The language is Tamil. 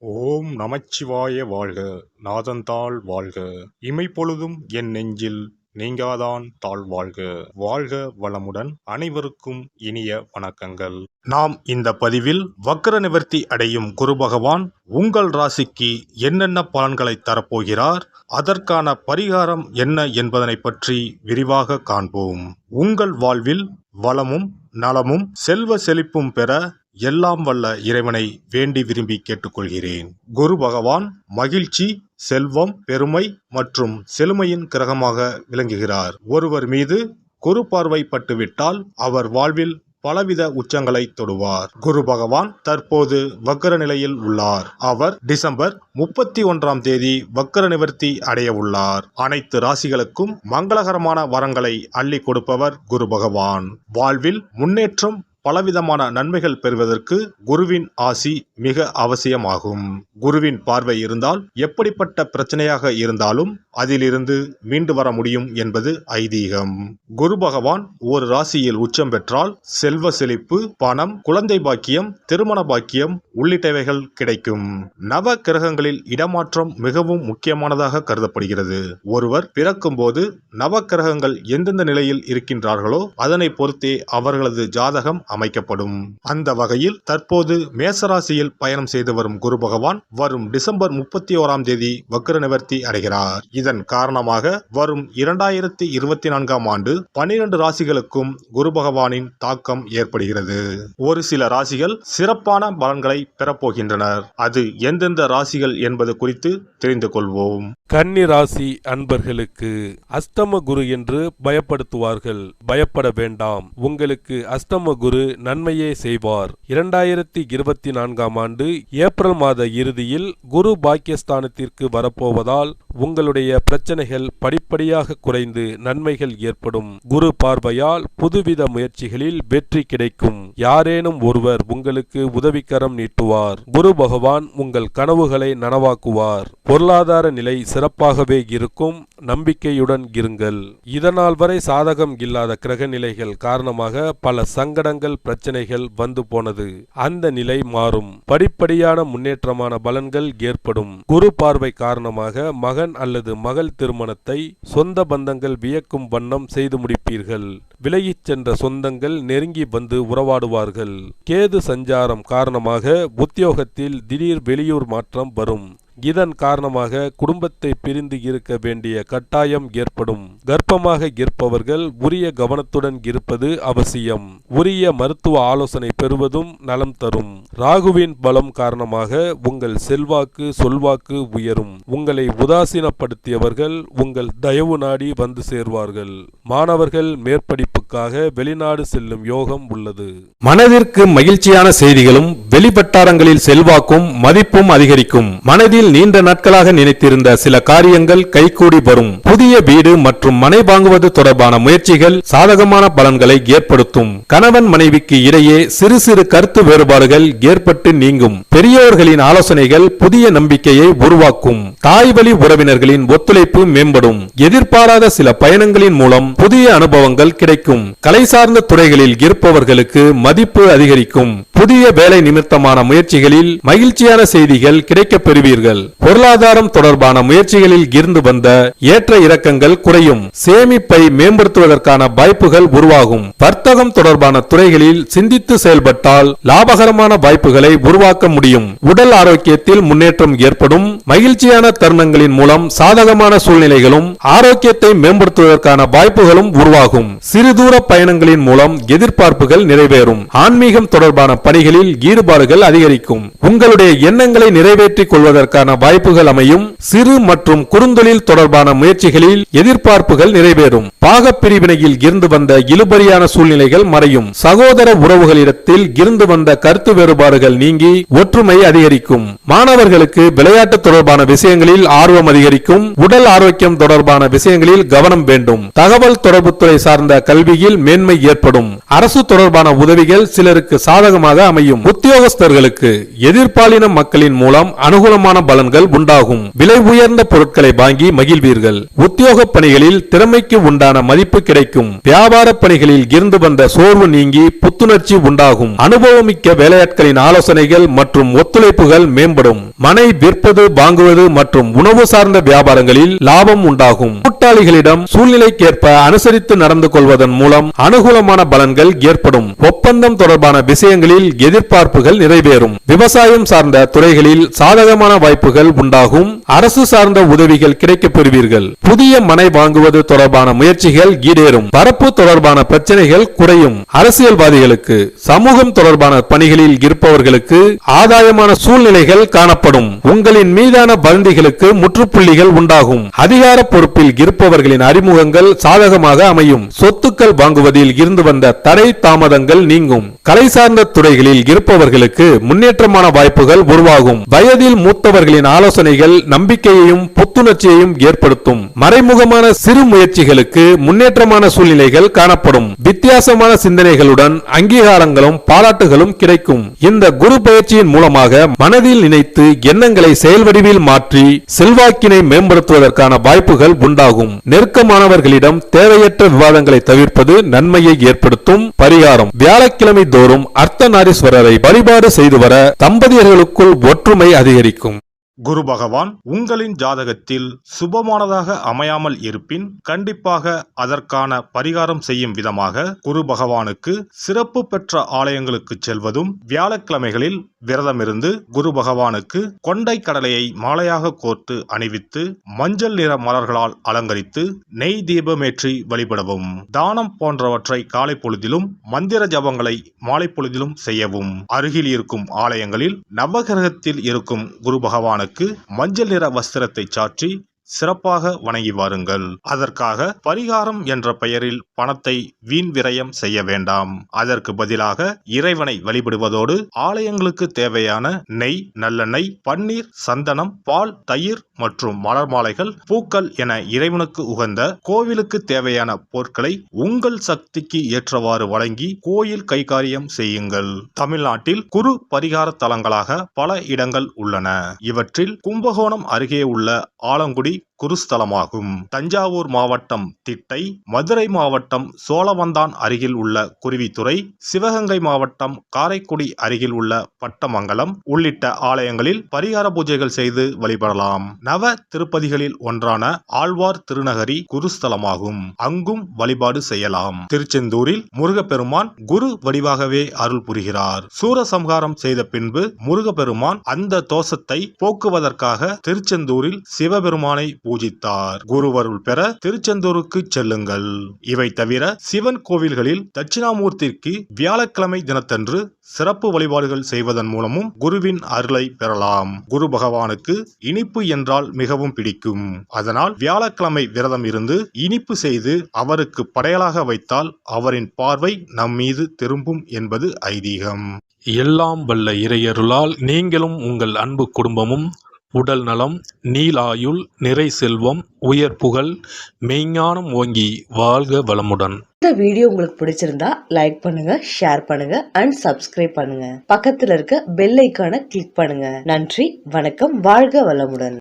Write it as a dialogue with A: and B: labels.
A: ஓம் நமச்சிவாய வாழ்க. நாதந்தாள் வாழ்க. இமைப்பொழுதும் என் நெஞ்சில் நீங்காதான் தாழ்வாழ்க. வாழ்க வளமுடன். அனைவருக்கும் இனிய வணக்கங்கள். நாம் இந்த பதிவில் வக்ர நிவர்த்தி அடையும் குரு பகவான் உங்கள் ராசிக்கு என்னென்ன பலன்களை தரப்போகிறார், அதற்கான பரிகாரம் என்ன என்பதனை பற்றி விரிவாக காண்போம். உங்கள் வாழ்வில் வளமும் நலமும் செல்வ செழிப்பும் பெற எல்லாம் வல்ல இறைவனை வேண்டி விரும்பி கேட்டுக்கொள்கிறேன். குரு பகவான் மகிழ்ச்சி, செல்வம், பெருமை மற்றும் செழுமையின் கிரகமாக விளங்குகிறார். ஒருவர் மீது குரு பார்வை பட்டுவிட்டால் அவர் வாழ்வில் பலவித உச்சங்களை தொடுவார். குரு பகவான் தற்போது வக்ர நிலையில் உள்ளார். அவர் டிசம்பர் 31ஆம் தேதி வக்ர நிவர்த்தி அடைய உள்ளார். அனைத்து ராசிகளுக்கும் மங்களகரமான வரங்களை அள்ளி கொடுப்பவர் குரு பகவான். வாழ்வில் முன்னேற்றம், பலவிதமான நன்மைகள் பெறுவதற்கு குருவின் ஆசி மிக அவசியமாகும். குருவின் பார்வை இருந்தால் எப்படிப்பட்ட பிரச்சனையாக இருந்தாலும் அதிலிருந்து மீண்டு வர முடியும் என்பது ஐதீகம். குரு பகவான் ஒரு ராசியில் உச்சம் பெற்றால் செல்வ செழிப்பு, பணம், குழந்தை பாக்கியம், திருமண பாக்கியம் உள்ளிட்டவைகள் கிடைக்கும். நவ கிரகங்களில் இடமாற்றம் மிகவும் முக்கியமானதாக கருதப்படுகிறது. ஒருவர் பிறக்கும் போது நவ கிரகங்கள் எந்தெந்த நிலையில் இருக்கின்றார்களோ அதனை பொறுத்தே அவர்களது ஜாதகம் அமைக்கப்படும். அந்த வகையில் தற்போது மேசராசியில் பயணம் செய்து வரும் குரு பகவான் வரும் டிசம்பர் 31ஆம் தேதி வக்ர நிவர்த்தி அடைகிறார். இதன் காரணமாக வரும் 2024ஆம் ஆண்டு 12 ராசிகளுக்கும் குரு பகவானின் தாக்கம் ஏற்படுகிறது. ஒரு சில ராசிகள் சிறப்பான பலன்களை பெறப்போகின்றனர். அது எந்தெந்த ராசிகள் என்பது குறித்து தெரிந்து கொள்வோம்.
B: கன்னி ராசி அன்பர்களுக்கு அஷ்டம குரு என்று பயப்படுத்துவார்கள். பயப்பட வேண்டாம். உங்களுக்கு அஷ்டம குரு நன்மையே செய்வார். 2024ஆம் ஆண்டு ஏப்ரல் மாத இறுதியில் குரு பாக்கியஸ்தானத்திற்கு வரப்போவதால் உங்களுடைய பிரச்சனைகள் படிப்படியாக குறைந்து நன்மைகள் ஏற்படும். குரு பார்வையால் புதுவித முயற்சிகளில் வெற்றி கிடைக்கும். யாரேனும் ஒருவர் உங்களுக்கு உதவிக்கரம் நீட்டுவார். குரு பகவான் உங்கள் கனவுகளை நனவாக்குவார். பொருளாதார நிலை சிறப்பாகவே இருக்கும். நம்பிக்கையுடன் இருங்கள். இதனால் வரை சாதகம் இல்லாத கிரக நிலைகள் காரணமாக பல சங்கடங்கள், பிரச்சனைகள் வந்து போனது. அந்த நிலை மாறும். படிப்படியான முன்னேற்றமான பலன்கள் ஏற்படும். குரு பார்வை காரணமாக மகன் அல்லது மகள் திருமணத்தை சொந்த பந்தங்கள் வியக்கும் வண்ணம் செய்து முடிப்பீர்கள். விலகிச் சென்ற சொந்தங்கள் நெருங்கி வந்து உறவாடுவார்கள். கேது சஞ்சாரம் காரணமாக உத்தியோகத்தில் திடீர் வெளியூர் மாற்றம் வரும். இதன் காரணமாக குடும்பத்தை பிரிந்து இருக்க வேண்டிய கட்டாயம் ஏற்படும். கர்ப்பமாக இருப்பவர்கள் உரிய கவனத்துடன் இருப்பது அவசியம். உரிய மருத்துவ ஆலோசனை பெறுவதும் நலம் தரும். ராகுவின் பலம் காரணமாக உங்கள் செல்வாக்கு, சொல்வாக்கு உயரும். உங்களை உதாசீனப்படுத்தியவர்கள் உங்கள் தயவு நாடி வந்து சேர்வார்கள். மாணவர்கள் மேற்படிப்புக்காக வெளிநாடு செல்லும் யோகம் உள்ளது.
C: மனதிற்கு மகிழ்ச்சியான செய்திகளும் வெளிவட்டாரங்களில் செல்வாக்கும் மதிப்பும் அதிகரிக்கும். மனதில் நீண்ட நாட்களாக நினைத்திருந்த சில காரியங்கள் கைகூடி வரும். புதிய வீடு மற்றும் மனை வாங்குவது தொடர்பான முயற்சிகள் சாதகமான பலன்களை ஏற்படுத்தும். கணவன் மனைவிக்கு இடையே சிறு சிறு கருத்து வேறுபாடுகள் ஏற்பட்டு நீங்கும். பெரியோர்களின் ஆலோசனைகள் புதிய நம்பிக்கையை உருவாக்கும். தாய் வழி உறவினர்களின் ஒத்துழைப்பு மேம்படும். எதிர்பாராத சில பயணங்களின் மூலம் புதிய அனுபவங்கள் கிடைக்கும். கலை சார்ந்த துறைகளில் இருப்பவர்களுக்கு மதிப்பு அதிகரிக்கும். புதிய வேலை நிமித்தமான முயற்சிகளில் மகிழ்ச்சியான செய்திகள் கிடைக்கப் பெறுவீர்கள். பொருளாதாரம் தொடர்பான முயற்சிகளில் இருந்து வந்த ஏற்ற இறக்கங்கள் குறையும். சேமிப்பை மேம்படுத்துவதற்கான வாய்ப்புகள் உருவாகும். வர்த்தகம் தொடர்பான துறைகளில் சிந்தித்து செயல்பட்டால் லாபகரமான வாய்ப்புகளை உருவாக்க முடியும். உடல் ஆரோக்கியத்தில் முன்னேற்றம் ஏற்படும். மகிழ்ச்சியான தருணங்களின் மூலம் சாதகமான சூழ்நிலைகளும் ஆரோக்கியத்தை மேம்படுத்துவதற்கான வாய்ப்புகளும் உருவாகும். சிறுதூர பயணங்களின் மூலம் எதிர்பார்ப்புகள் நிறைவேறும். ஆன்மீகம் தொடர்பான பணிகளில் ஈடுபாடுகள் அதிகரிக்கும். உங்களுடைய எண்ணங்களை நிறைவேற்றிக் கொள்வதற்கான வாய்ப்புகள் அமையும். சிறு மற்றும் குறுந்தொழில் தொடர்பான முயற்சிகளில் எதிர்பார்ப்புகள் நிறைவேறும். பாகப் பிரிவினையில் இருந்து வந்த இழுபறியான சூழ்நிலைகள் மறையும். சகோதர உறவுகளிடத்தில் இருந்து வந்த கருத்து வேறுபாடுகள் நீங்கி ஒற்றுமை அதிகரிக்கும். மாணவர்களுக்கு விளையாட்டு தொடர்பான விஷயங்களில் ஆர்வம் அதிகரிக்கும். உடல் ஆரோக்கியம் தொடர்பான விஷயங்களில் கவனம் வேண்டும். தகவல் தொடர்புத்துறை சார்ந்த கல்வி கல்வியில் மேன்மை ஏற்படும். அரசு தொடர்பான உதவிகள் சிலருக்கு சாதகமாக அமையும். உத்தியோகஸ்தர்களுக்கு எதிர்பாலின மக்களின் மூலம் அனுகூலமான பலன்கள் உண்டாகும். விலை உயர்ந்த பொருட்களை வாங்கி மகிழ்வீர்கள். உத்தியோக பணிகளில் திறமைக்கு உண்டான மதிப்பு கிடைக்கும். வியாபார பணிகளில் இருந்து வந்த சோர்வு நீங்கி புத்துணர்ச்சி உண்டாகும். அனுபவமிக்க வேலையாட்களின் ஆலோசனைகள் மற்றும் ஒத்துழைப்புகள் மேம்படும். மனை விற்பது, வாங்குவது மற்றும் உணவு சார்ந்த வியாபாரங்களில் லாபம் உண்டாகும். கூட்டாளிகளிடம் சூழ்நிலைக்கேற்ப அனுசரித்து நடந்து கொள்வதன் மூலம் அனுகூலமான பலன்கள் ஏற்படும். ஒப்பந்தம் தொடர்பான விஷயங்களில் எதிர்பார்ப்புகள் நிறைவேறும். விவசாயம் சார்ந்த துறைகளில் சாதகமான வாய்ப்புகள் உண்டாகும். அரசு சார்ந்த உதவிகள் கிடைக்கப் பெறுவீர்கள். புதிய மனை வாங்குவது தொடர்பான முயற்சிகள் ஈடேறும். பரப்பு தொடர்பான பிரச்சனைகள் குறையும். அரசியல்வாதிகளுக்கு, சமூகம் தொடர்பான பணிகளில் இருப்பவர்களுக்கு ஆதாயமான சூழ்நிலைகள் காணப்படும். உங்களின் மீதான வதந்திகளுக்கு முற்றுப்புள்ளிகள் உண்டாகும். அதிகார பொறுப்பில் இருப்பவர்களின் அறிமுகங்கள் சாதகமாக அமையும். சொத்துக்கள் வாங்குவதில் இருந்து வந்த தடை தாமதங்கள் நீங்கும். கலை சார்ந்த துறைகளில் இருப்பவர்களுக்கு முன்னேற்றமான வாய்ப்புகள் உருவாகும். வயதில் மூத்தவர்களின் ஆலோசனைகள் நம்பிக்கையையும் புத்துணர்ச்சியையும் ஏற்படுத்தும். மறைமுகமான சிறு முயற்சிகளுக்கு முன்னேற்றமான சூழ்நிலைகள் காணப்படும். வித்தியாசமான சிந்தனைகளுடன் அங்கீகாரங்களும் பாராட்டுகளும் கிடைக்கும். இந்த குரு பயிற்சியின் மூலமாக மனதில் நினைத்து எண்ணங்களை செயல் வடிவில் மாற்றி செல்வாக்கினை மேம்படுத்துவதற்கான வாய்ப்புகள் உண்டாகும். நெருக்கமானவர்களிடம் தேவையற்ற விவாதங்களை தவிர்ப்பது நன்மையை ஏற்படுத்தும். பரிகாரம்: வியாழக்கிழமை தோறும் அர்த்தநாரீஸ்வரரை வழிபாடு செய்து வர தம்பதியர்களுக்குள் ஒற்றுமை அதிகரிக்கும்.
A: குரு பகவான் உங்களின் ஜாதகத்தில் சுபமானதாக அமையாமல் இருப்பின் கண்டிப்பாக அதற்கான பரிகாரம் செய்யும் விதமாக குரு பகவானுக்கு சிறப்பு பெற்ற ஆலயங்களுக்கு செல்வதும், வியாழக்கிழமைகளில் விரதமிருந்து குரு பகவானுக்கு கொண்டை கடலையை மாலையாக கோர்த்து அணிவித்து மஞ்சள் நிற மலர்களால் அலங்கரித்து நெய் தீபமேற்றி வழிபடவும். தானம் போன்றவற்றை காலை பொழுதிலும், மந்திர ஜபங்களை மாலை பொழுதிலும் செய்யவும். அருகில் இருக்கும் ஆலயங்களில் நவகிரகத்தில் இருக்கும் குரு பகவானுக்கு மஞ்சள் நிற வஸ்திரத்தை சாற்றி சிறப்பாக வணங்கி வாருங்கள். அதற்காக பரிகாரம் என்ற பெயரில் பணத்தை வீண் விரயம் செய்ய வேண்டாம். அதற்கு பதிலாக இறைவனை வழிபடுவதோடு ஆலயங்களுக்கு தேவையான நெய், நல்லெண்ணெய், பன்னீர், சந்தனம், பால், தயிர் மற்றும் மலர் மாலைகள், பூக்கள் என இறைவனுக்கு உகந்த கோவிலுக்கு தேவையான பொருட்களை உங்கள் சக்திக்கு ஏற்றவாறு வழங்கி கோயில் கைகாரியம் செய்யுங்கள். தமிழ்நாட்டில் குரு பரிகார தலங்களாக பல இடங்கள் உள்ளன. இவற்றில் கும்பகோணம் அருகே உள்ள ஆலங்குடி குருஸ்தலமாகும். தஞ்சாவூர் மாவட்டம் திட்டை, மதுரை மாவட்டம் சோழவந்தான் அருகில் உள்ள குருவித்துறை, சிவகங்கை மாவட்டம் காரைக்குடி அருகில் உள்ள பட்டமங்கலம் உள்ளிட்ட ஆலயங்களில் பரிகார பூஜைகள் செய்து வழிபடலாம். நவ திருப்பதிகளில் ஒன்றான ஆழ்வார் திருநகரி குருஸ்தலமாகும். அங்கும் வழிபாடு செய்யலாம். திருச்செந்தூரில் முருகப்பெருமான் குரு வடிவாகவே அருள் புரிகிறார். சூரசம்ஹாரம் செய்த பின்பு முருகப்பெருமான் அந்த தோஷத்தை போக்குவதற்காக திருச்செந்தூரில் சிவபெருமானை பூஜித்தார். குருவருள் பெற திருச்செந்தூருக்கு செல்லுங்கள். இவை தவிர சிவன் கோவில்களில் தட்சிணாமூர்த்திக்கு வியாழக்கிழமை தினத்தன்று சிறப்பு வழிபாடுகள் செய்வதன் மூலமும் குருவின் அருளை பெறலாம். குரு பகவானுக்கு இனிப்பு என்றால் மிகவும் பிடிக்கும். அதனால் வியாழக்கிழமை விரதம் இருந்து இனிப்பு செய்து அவருக்கு படையலாக வைத்தால் அவரின் பார்வை நம் மீது திரும்பும் என்பது ஐதீகம்.
B: எல்லாம் வல்ல இறையருளால் நீங்களும் உங்கள் அன்பு குடும்பமும் உடல் நலம், நீலாயுள், நிறை செல்வம், உயர் புகழ், மெய்ஞானம் ஓங்கி வாழ்க வளமுடன்.
D: இந்த வீடியோ உங்களுக்கு பிடிச்சிருந்தா லைக் பண்ணுங்க, ஷேர் பண்ணுங்க அண்ட் சப்ஸ்கிரைப் பண்ணுங்க. பக்கத்துல இருக்க பெல் ஐகானை கிளிக் பண்ணுங்க. நன்றி, வணக்கம், வாழ்க வளமுடன்.